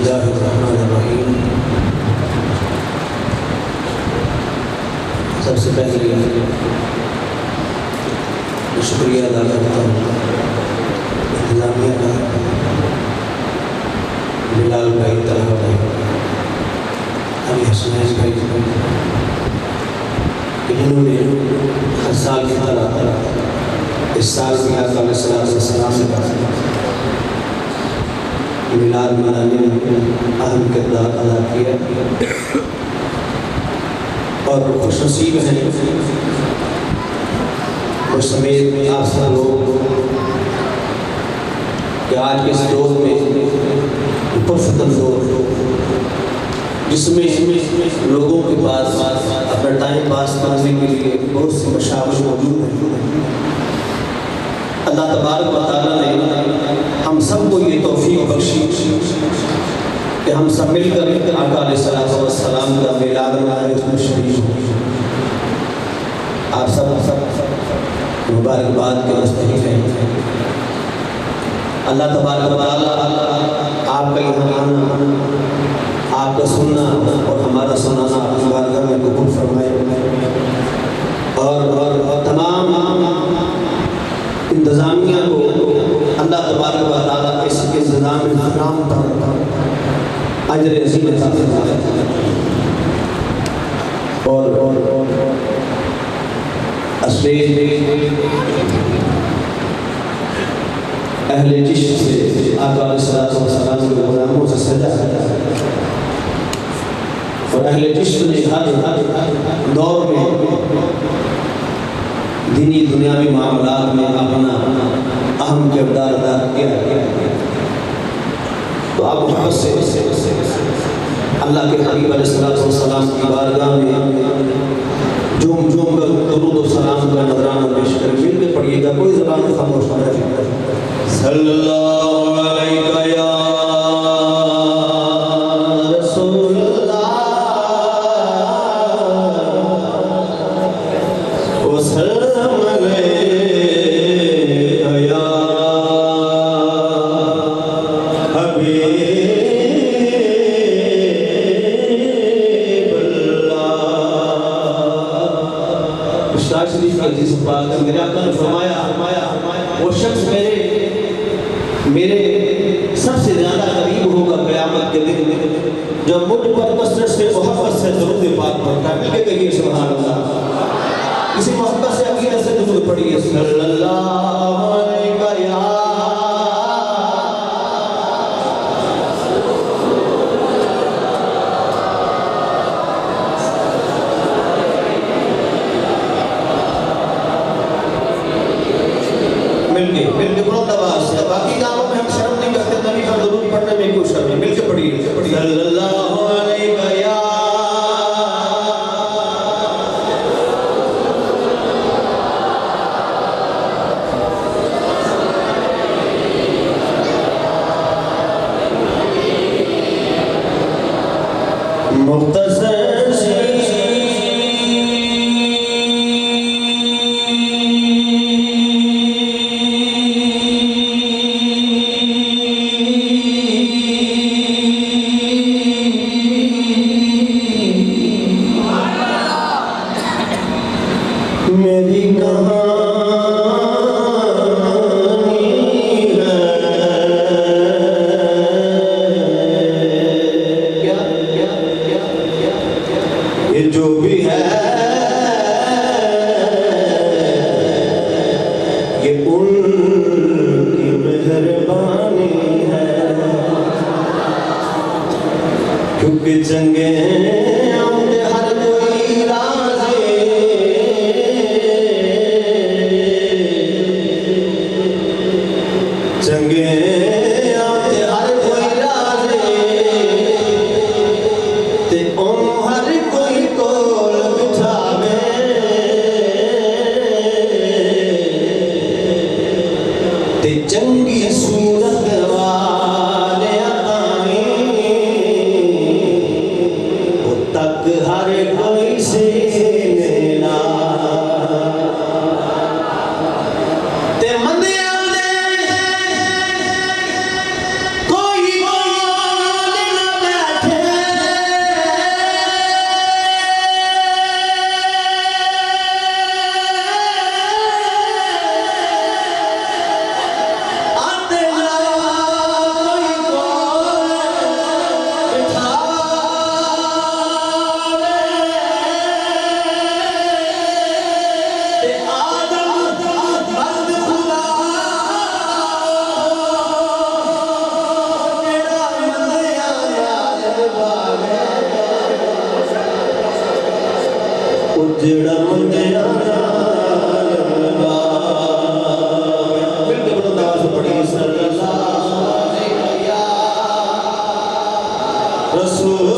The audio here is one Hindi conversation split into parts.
बिस्मिल्लाहिर्रहमानिर्रहीम। सबसे पहले शुक्रिया अदा करता हूँ इंतज़ामिया का, बिलाल भाई, तलहा भाई, अली हसनैन भाई, जिन्होंने हर साल की तरह इस साल भी आका अलैहिस्सलाम का मिलाद मनाने में अहम किरदार अदा किया और खुशनसीब हैं और समेत आप सब लोग कि आज के इस दौर में पुरफतन दौर जिसमें लोगों के पास अपना टाइम पास करने के लिए बहुत सी मशावल मौजूद हैं। अल्लाह तबारक व तआला ने हम सबको ये तौफीक बख्शी कि हम सब मिलकर आका अलैहिस्सलाम का मिलाद मनाने में शरीक हों। आप सब मुबारकबाद के मुस्तहिक़ हैं। अल्लाह तबारक व तआला आपका यहाँ आना, आपका सुनना और हमारा सुनाना अपनी बारगाह में कबूल फरमाए और तमाम इंतज़ामिया को अल्लाह तबारक व तआला इस इंतज़ाम पर अजर अज़ीम अता फरमाए और अहले जिश्क से आका अलैहिस्सलाम के गुलामों से सजा और अहले जिश्क ने हर दौर में दीनी दुनियावी मामलात में अपना अहम किरदार अदा किया। तो आप मोहब्बत से अल्लाह के हबीब अलैहिस्सलाम की बारगाह में झूम झूम कर दुरूद और सलाम का नजराना पेश कर मिल के पढ़िएगा, कोई ज़बान खामोश न रहे। सल्लल्लाहु अलैहि या मेरे आका ने फरमाया वो शख्स मेरे सबसे ज़्यादा करीब होगा क़यामत के दिन जो मुझ पर कसरत से मोहब्बत से दुरूद पाक पढ़ता है। मिलके कहिए सुभान अल्लाह। इसी मोहब्बत से अकीदत से दुरूद पढ़िए सल्लल्लाहु अलैहि या मिलके बुलंद आवाज से। बाकी कामों में हम शर्म नहीं करते, नबी पर दुरूद पढ़ने में कोई शर्म नहीं। मिलके पढ़िए सल्लल्लाहु अलैहि या मुख्तसर जो भी है ये उनकी मेहरबानी है, क्योंकि जंगे हर कोई राज़ी जंगे चंगी सूरत वाले तक हर कोई से मिला ते मंदिर कोई बोल जेड़ा मंदिया बिल्कुल दास पड़ी रसूल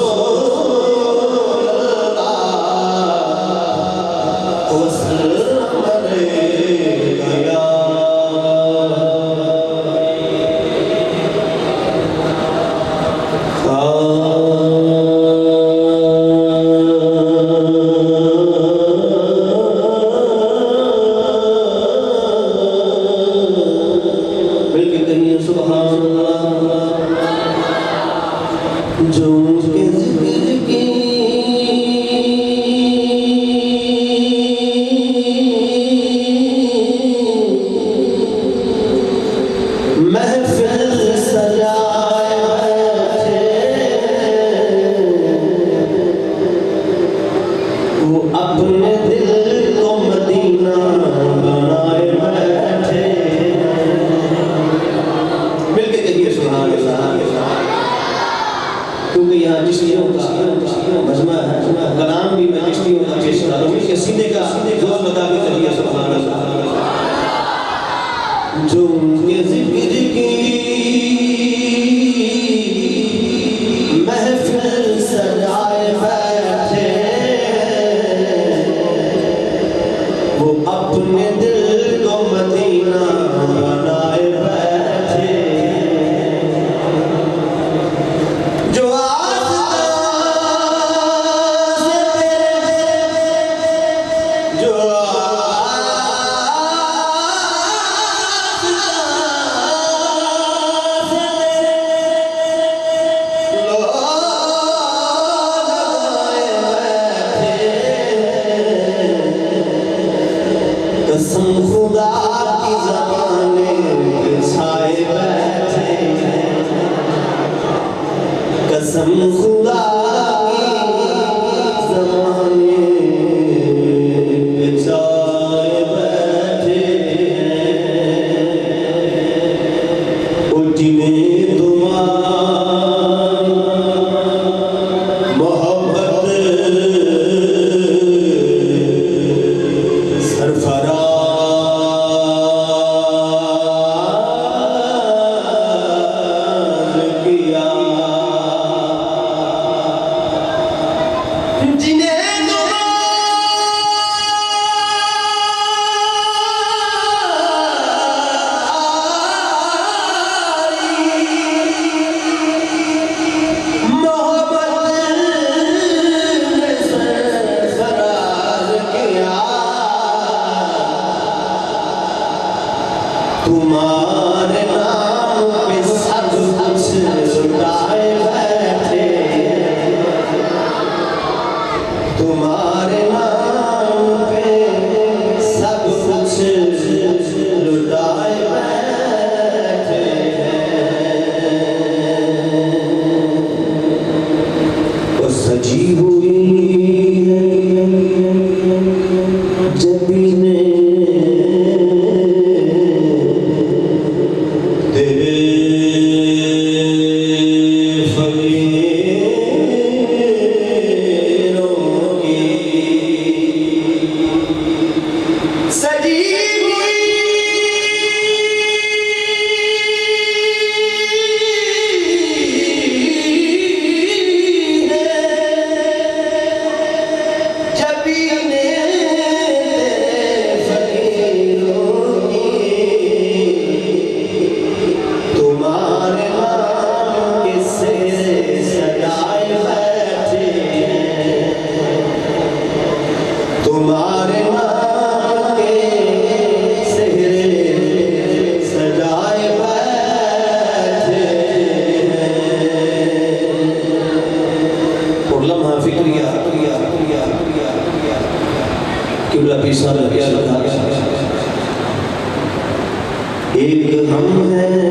एक हम हैं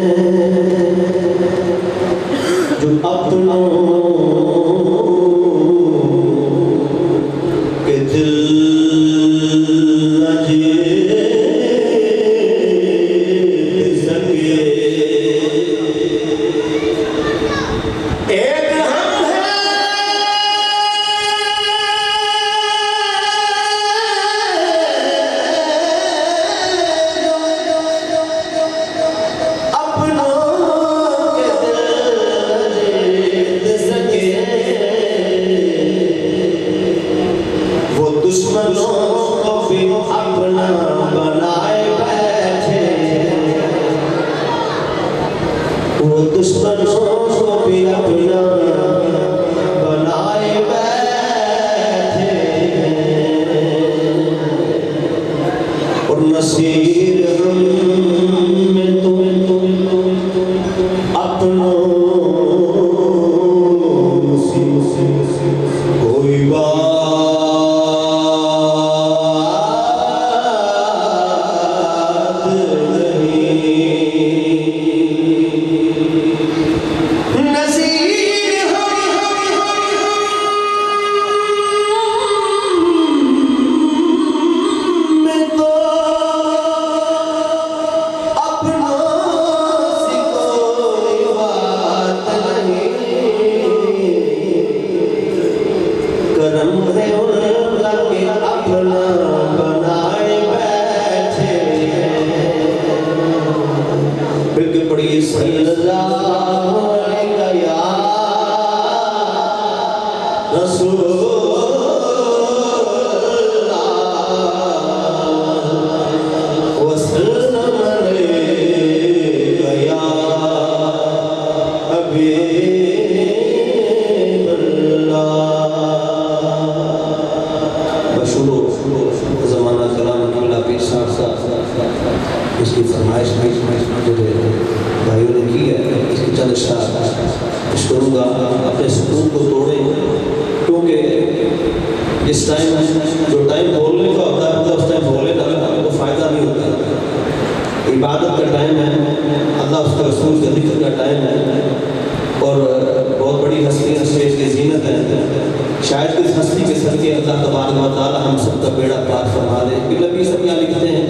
जो अपनों के दिल न जी सके। एक हम हैं वो दुश्मनों को भी अपना बनाए बैठे और नसीर हम में तुम अपनों से कोई बात इसकी फरमाइश जो भाइयों ने की है, इसकी चंद पेश करूँगा। अपने सुकून को तोड़ें, क्योंकि जिस टाइम जो टाइम बोलने का होता है मतलब उस टाइम बोले ना तो फ़ायदा नहीं होता। इबादत का टाइम है, अल्लाह उसके रसूल के ज़िक्र का टाइम है और बहुत बड़ी हस्तियाँ स्टेज की ज़ीनत है। शायद किस हस्ती के सदके अल्लाह तबारक व तआला हम सबका बेड़ा पार फरमा दे। नबी सब यहाँ लिखते हैं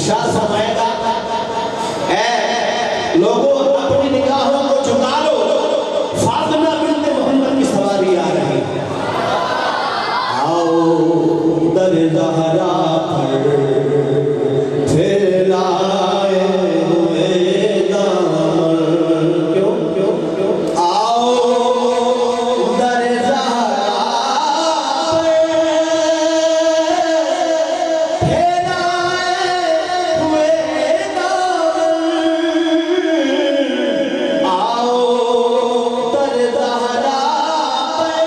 इरशाद फरमाएगा, ऐ लोगों अपनी निगाहों को झुका लो, फातिमा बिन्ते मोहम्मद की सवारी आ रही है। आओ दर ज़हरा पर फैलाए हुए दामन, क्यों क्यों क्यों, आओ दर ज़हरा पर फैलाए हुए दामन, आओ दर ज़हरा पर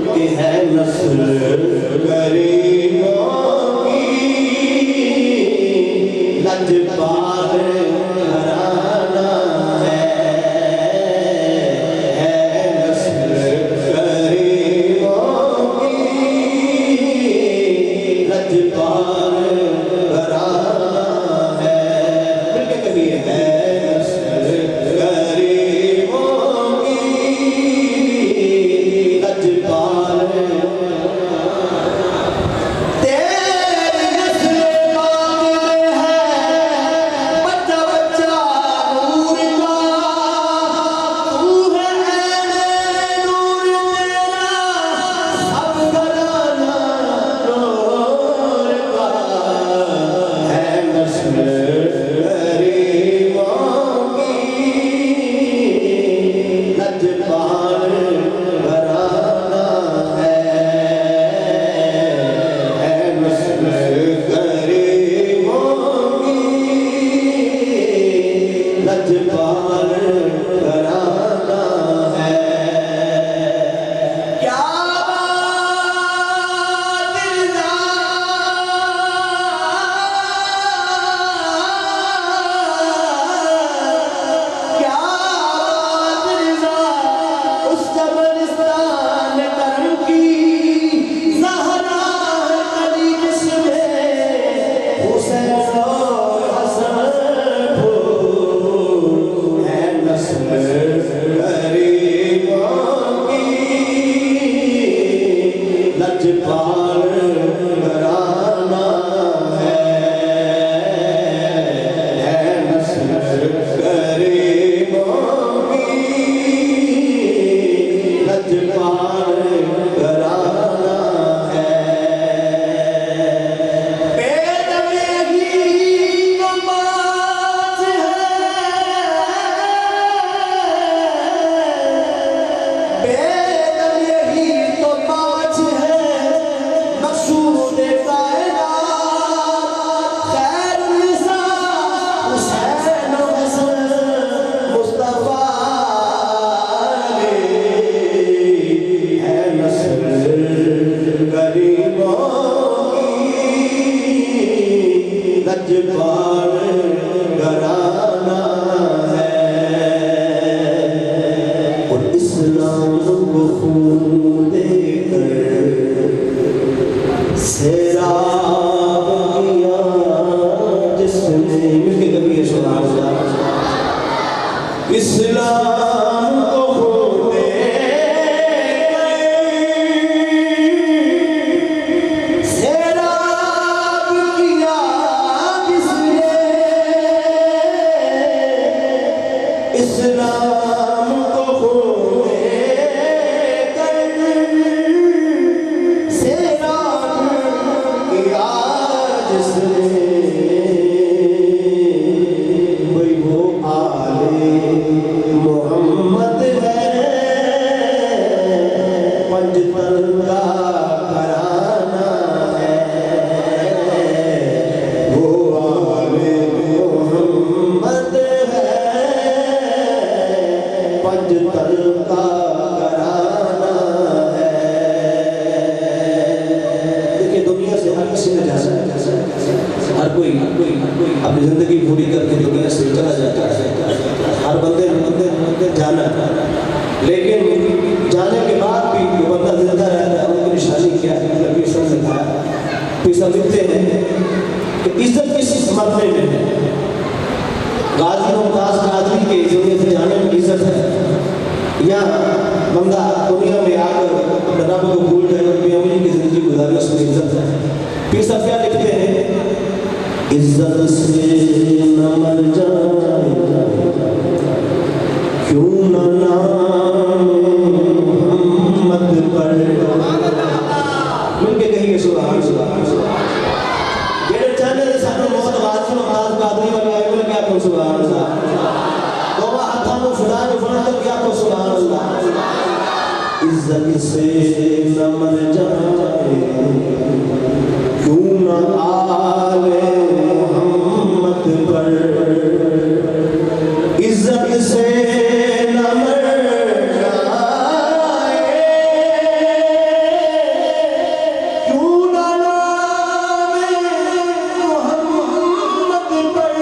कि है नस्ल गरीबों की लजपाल घराना है नस्ल गरीबों की लजपाल घराना है। मिलके कहिए, है नस्ल गरीबों की लजपाल, तेरी नस्ल पाक में है बच्चा बच्चा नूर का, तू है ऐने नूर तेरा सब घराना नूर का, है नस्ल गरीबों की लजपाल घराना है नस्ल गरीबों की लजपाल घराना है। क्या बात रज़ा, क्या बात रज़ा, उस जबरस्तान करम की ज़हरा अली जिसमें हुसैन और हसन फूल, है नस्ल गरीबों की लजपाल घराना है नस्ल गरीबों की लजपाल घराना है। पेट में ही तो बात है, पेट में ही तो बात है, मक़सूद कायनात खैरुन्निसा हुसैन और हसन मुस्तफ़ा रब को भूल गए मियां वली की जिंदगी गुजारी उसमें इज्जत है। पीर साहब क्या लिखते हैं, इज्जत से न मर जाए क्यों न नाम मोहम्मद पर, मिलके कहिए सुभान अल्लाह। जेड़े चाहते थे सानू मौत वाजी मुमताज कादरी वाले आए बोले क्या कहो सुभान अल्लाह, दोवा हाथों को खुदा ने फना तो क्या कहो सुभान अल्लाह। इज्जत से न मर जाए क्यों न आले मोहम्मद पर, इज्जत से न मर जाए क्यों न नाम मोहम्मद पर,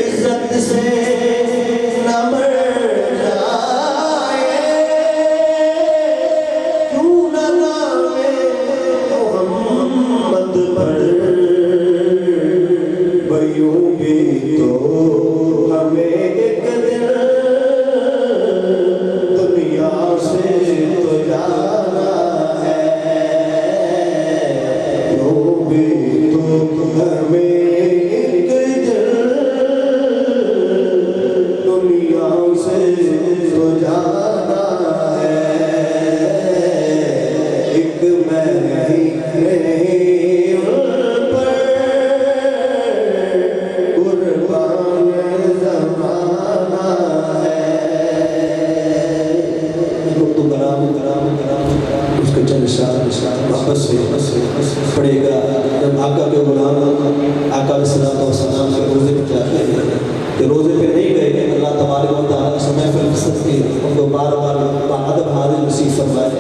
इज्जत से न मर पड़ेगा। जब आका के गुलाम आका सलाम के रोज़े पे जाते हैं कि रोज़े पे नहीं गए, अल्लाह तबारक व तआला समय पर सकती उनको बार बार बादब हाजिर नसीब फरमाए।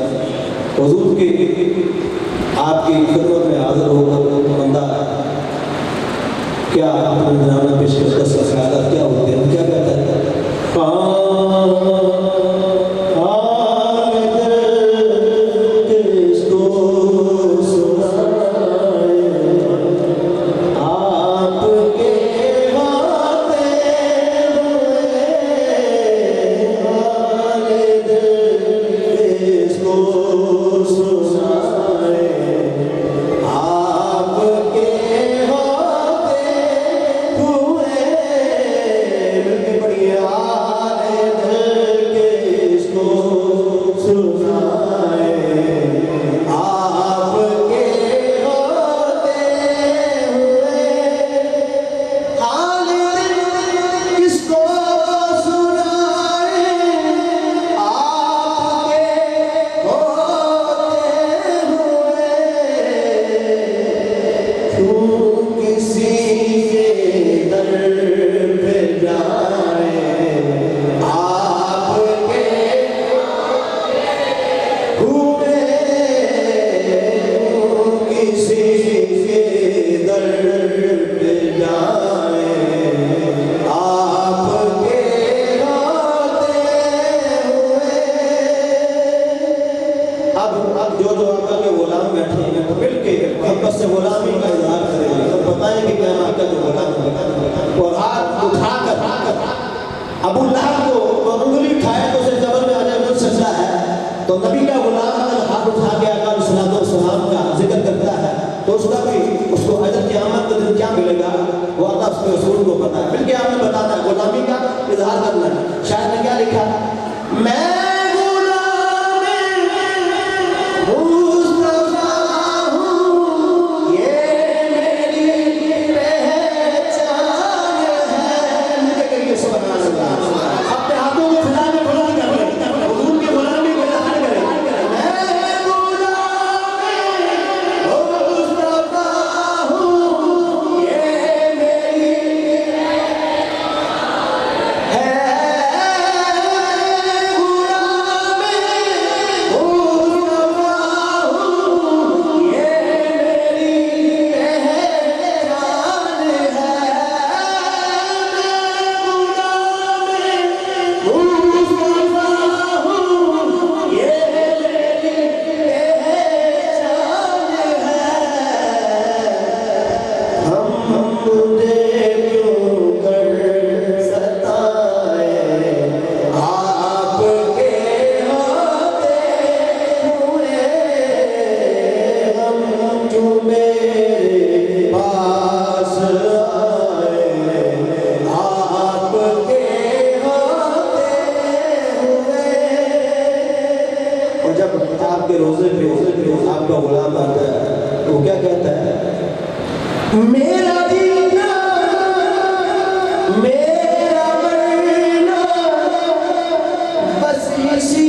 हुजूर की आपकी खिदमत में हाजिर होकर बंदा क्या अपने जनाना पेश करता है, क्या होते हैं, क्या कहता है, अबू लहब को उंगली उठाए तो उसे जबर में आने में सजदा है, तो नबी का गुलाम अगर हाथ उठा के आका सलाम का जिक्र करता है तो उसका भी उसको अजर क़यामत के दिन क्या मिलेगा वो अल्लाह उसके रसूल को पता है। फिर क्या आपने बताना है, गुलामी का इजहार करना है। शायद ने क्या लिखा, मैं आपके रोजे पे आपका गुलाम आता है, वो क्या कहता है? मेरा जीना मेरा मरना बस इसी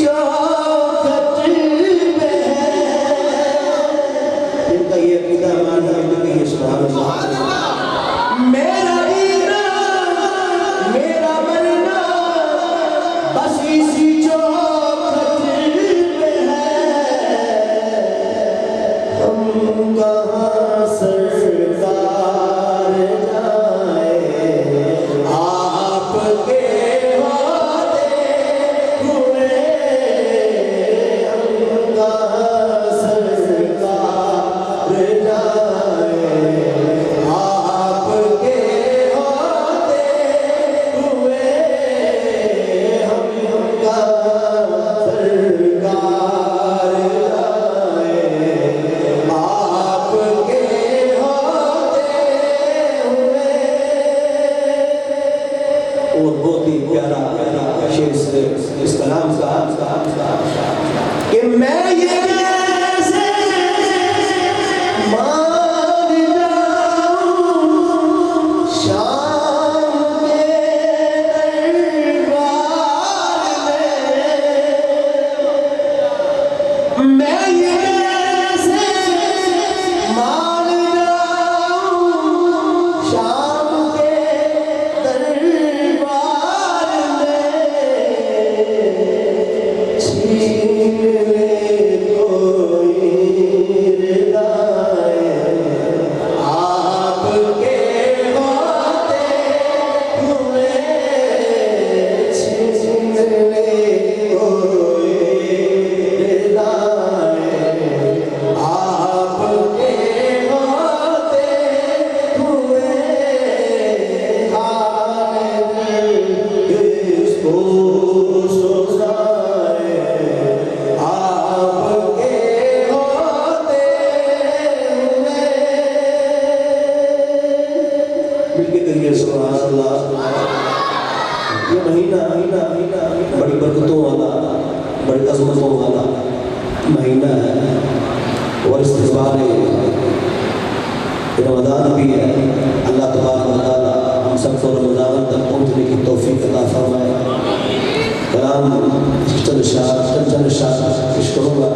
चौखट में है। इनका ये अकीदा मानना, इनका ये सुभान अल्लाह। मेरा जीना मेरा मरना बस इसी चौखट में है। हम कहाँ सरकार जाए, आपके होते हुए। हम कहाँ सरकार जाए, आपके होते हुए। हम कहाँ सरकार जाए, आपके होते हुए। और बहुत ही प्यारा शेर इस कलाम का कि मैं ये कैसे मान जाऊं शाम के दरबार में। मैं ये कैसे मान जाऊं शाम के दरबार में। छीन ले कोई रिदाए, आपके होते हुए। छीन ले कोई रिदाए, आपके होते हुए। हाय इसको सुनाए, आपके होते हुए। मिलके कहिए सुभान अल्लाह। ये महीना बड़ी बरकतों वाला, बड़ी अज़मतों वाला महीना है और इस्तिग़फ़ार रमज़ान भी है। अल्लाह तबारक व तआला हम सबको रमज़ान तक पहुँचने की तौफ़ीक़ अता फरमाए। कलाम चंद शाह पेश करूँगा।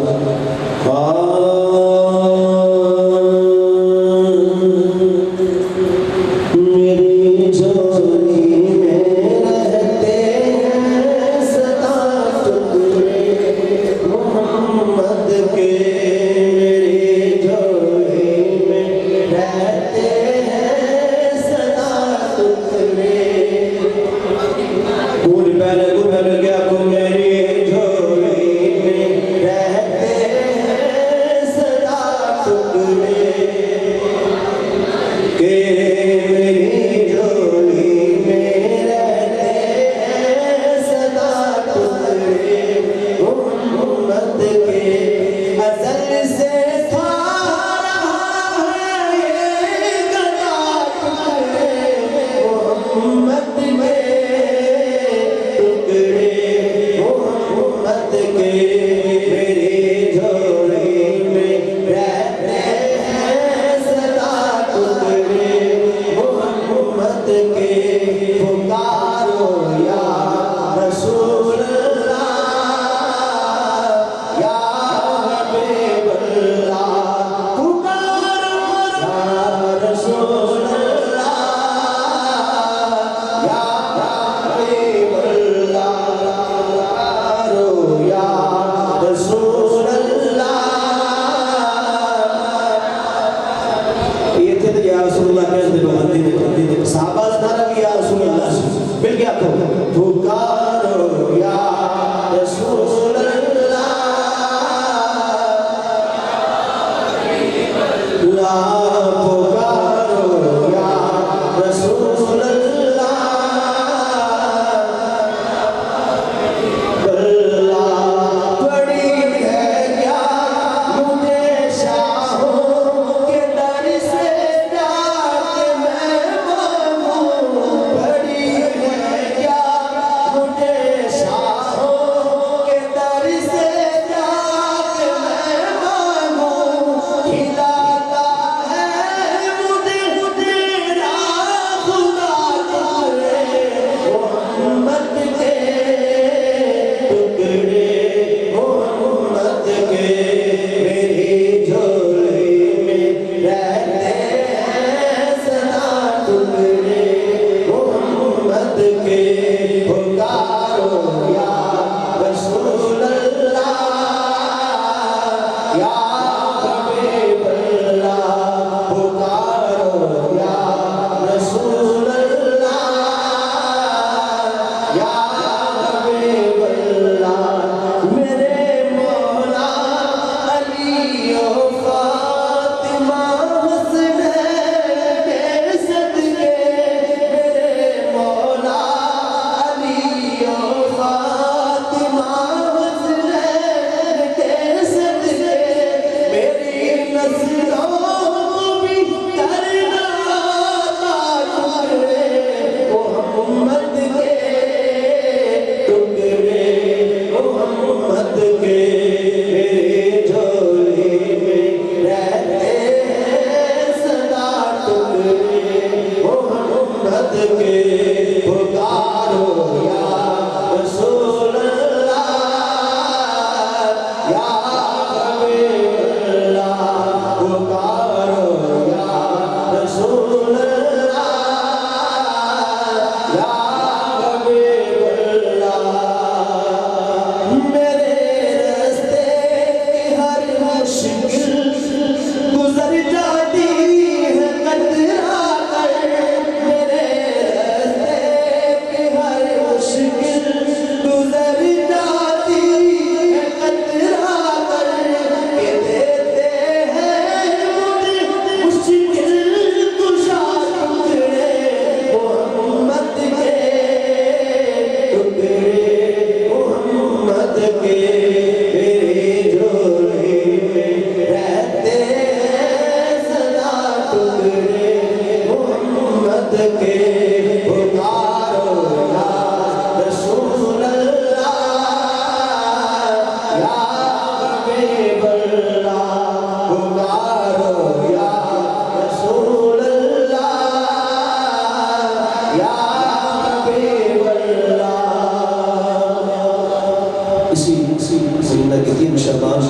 मेरी झोली में रहते हैं सदा टुकड़े मोहम्मद के। मेरी झोली में रहते हैं सदा टुकड़े। कौन पहले गया को मेरी झोली में रहते हैं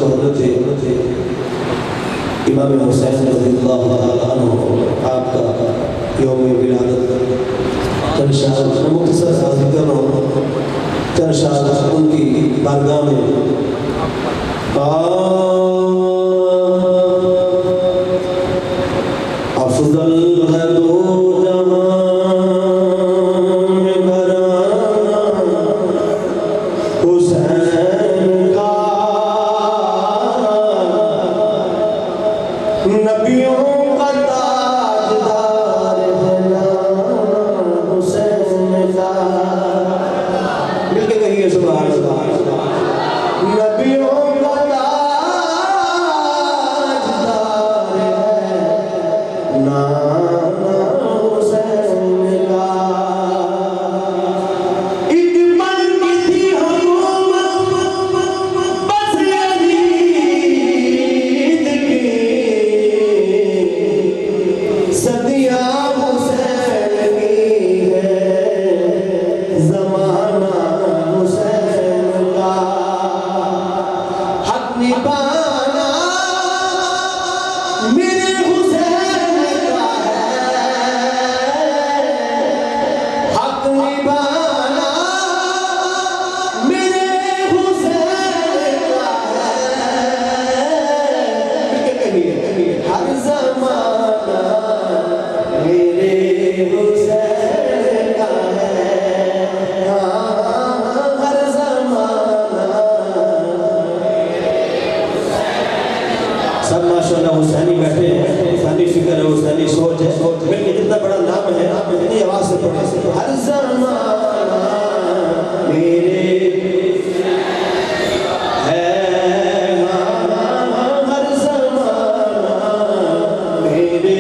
हज़रत इमाम हुसैन रज़ियल्लाहु ताला अन्हु आपका यौम विलादत चंद शाह मुख्तसर सा जिक्र हो, चंद शाह उनकी बारगाह में अफजल है दो जहां में घराना हुसैन का, नबियों का ताजदार है नाम हुसैन का। मिलके कहिए सुभान अल्लाह। नबियों का ताजदार है नाम हुसैन का। एक बनती थी हुकूमत बस यजीद की, सदियां हुसैन की है, ज़माना हुसैन का। हक निभाना मेरे हुसैन का है, हक निभाना मेरे हुसैन का है। हर ज़माना मेरे हुसैन का है, हर ज़माना। सब माशाअल्लाह हुसैनी बैठे हैं, हुसैनी फिक्र है, हुसैनी सोच है। बल्कि जितना बड़ा नाम है इतनी आवाज से पढ़े। हर ज़माना मेरे है, हर ज़माना मेरे।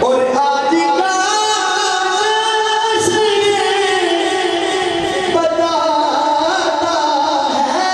और आज का बताता है,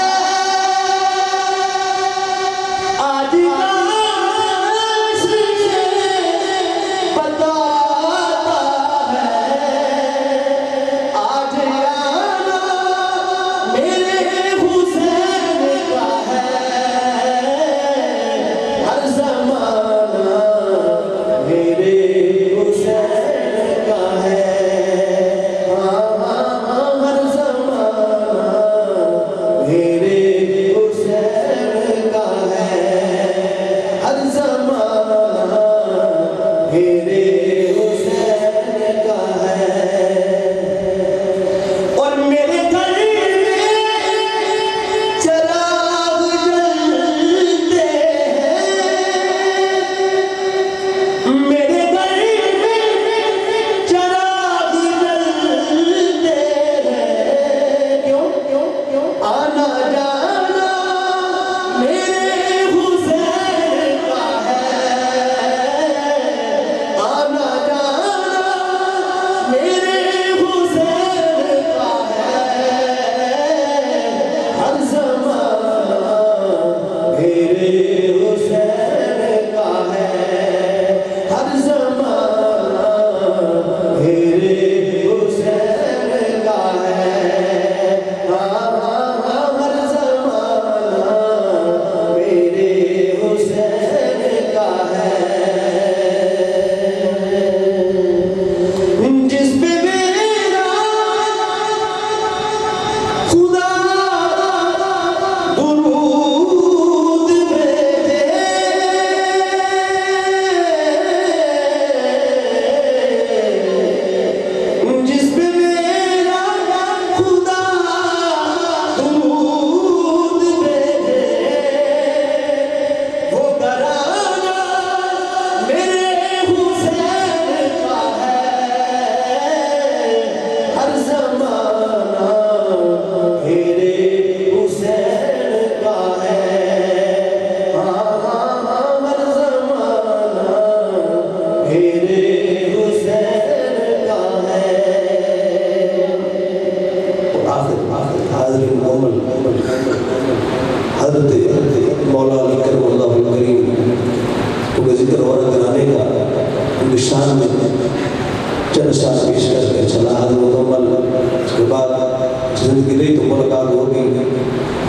जिंदगी रही तो मुलाकात होगी।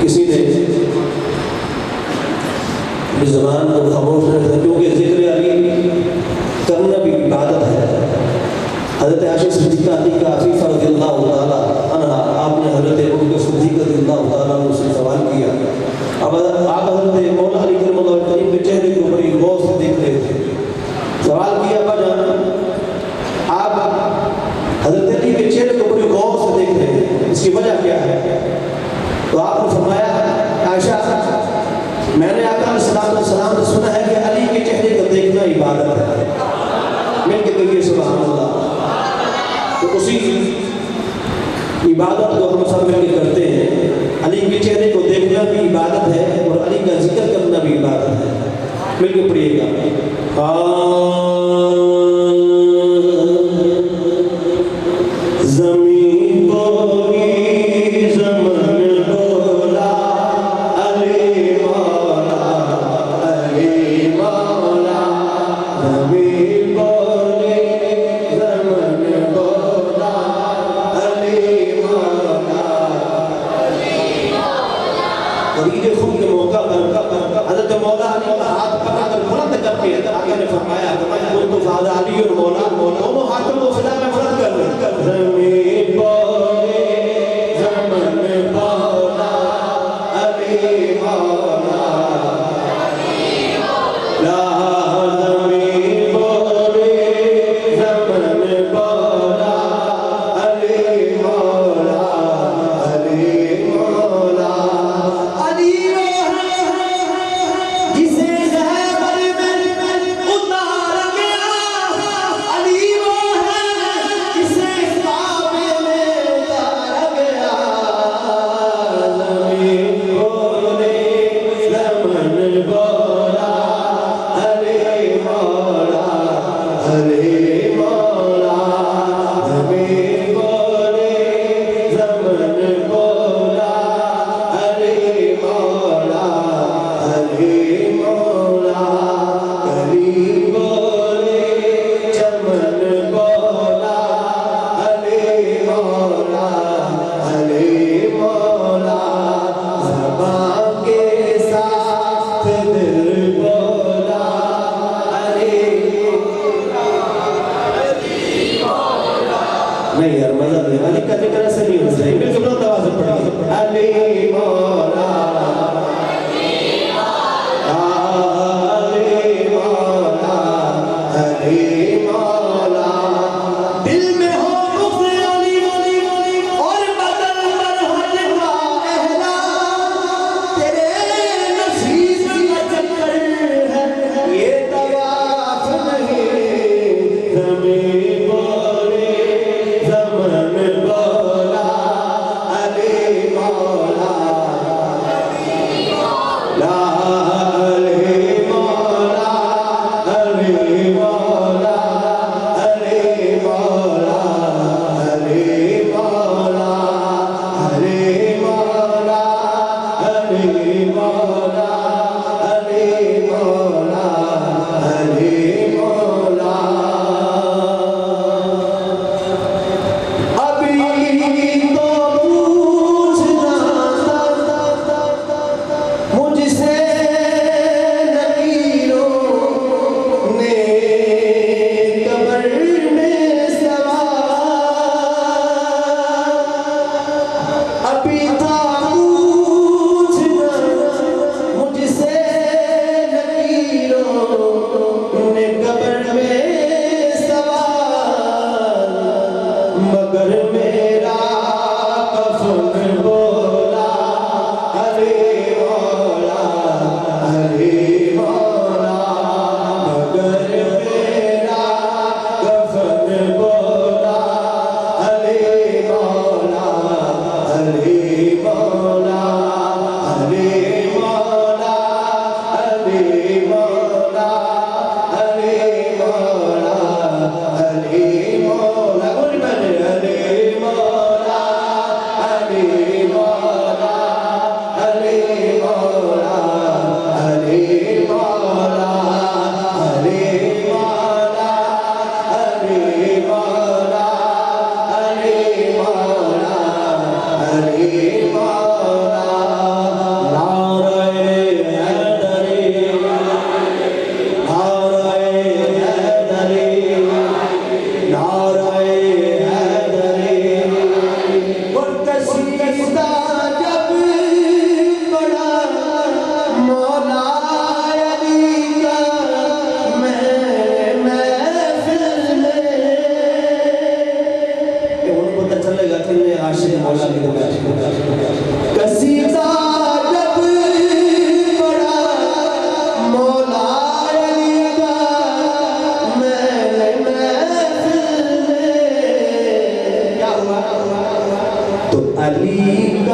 किसी ने इस ज़बान को खामोश रखा, क्योंकि जिक्र अली करना भी इबादत है। हज़रत आयशा सिद्दीक़ा आफ़ीफ़ा रज़ियल्लाहु ताला अन्हा, आपने हज़रत अबू बकर सिद्दीक़ रज़ियल्लाहु ताला अन्हु से सवाल किया। अब आप हज़रत मौला अली करमल्लाहु वजहहु के चेहरे को बड़ी गौर से देख रहे थे। सवाल किया, अब्बा जान आप हज़रत अली के चेहरे को बड़ी गौर से देख रहे हैं, इसकी वजह क्या है? तो आपने फरमाया, आयशा मैंने आका अलैहिस्सलाम से सुना है कि अली के चेहरे को देखना इबादत है। मिलके कहिए सुभान अल्लाह। तो उसी इबादत को हम सब मिलकर करते हैं। अली के चेहरे को देखना भी इबादत है और अली का जिक्र करना भी इबादत है। मिलकर पढ़िएगा। हज़रत मौला अली का हाथ पकड़कर बुलंद करके आगे ने फरमाया, तो फ़ाज़ा अली और मौला दोनों हाथों को फ़िज़ा में बुलंद कर ज़मीन बोले ज़मन मौला अली मौला ला ज़मीन बोले ज़मन मौला अली मौला अली मौला अली जिसे मौला की दुआ कसीदा जब पढ़ा मौला अली का मैंने महफिल में क्या हुआ तो अली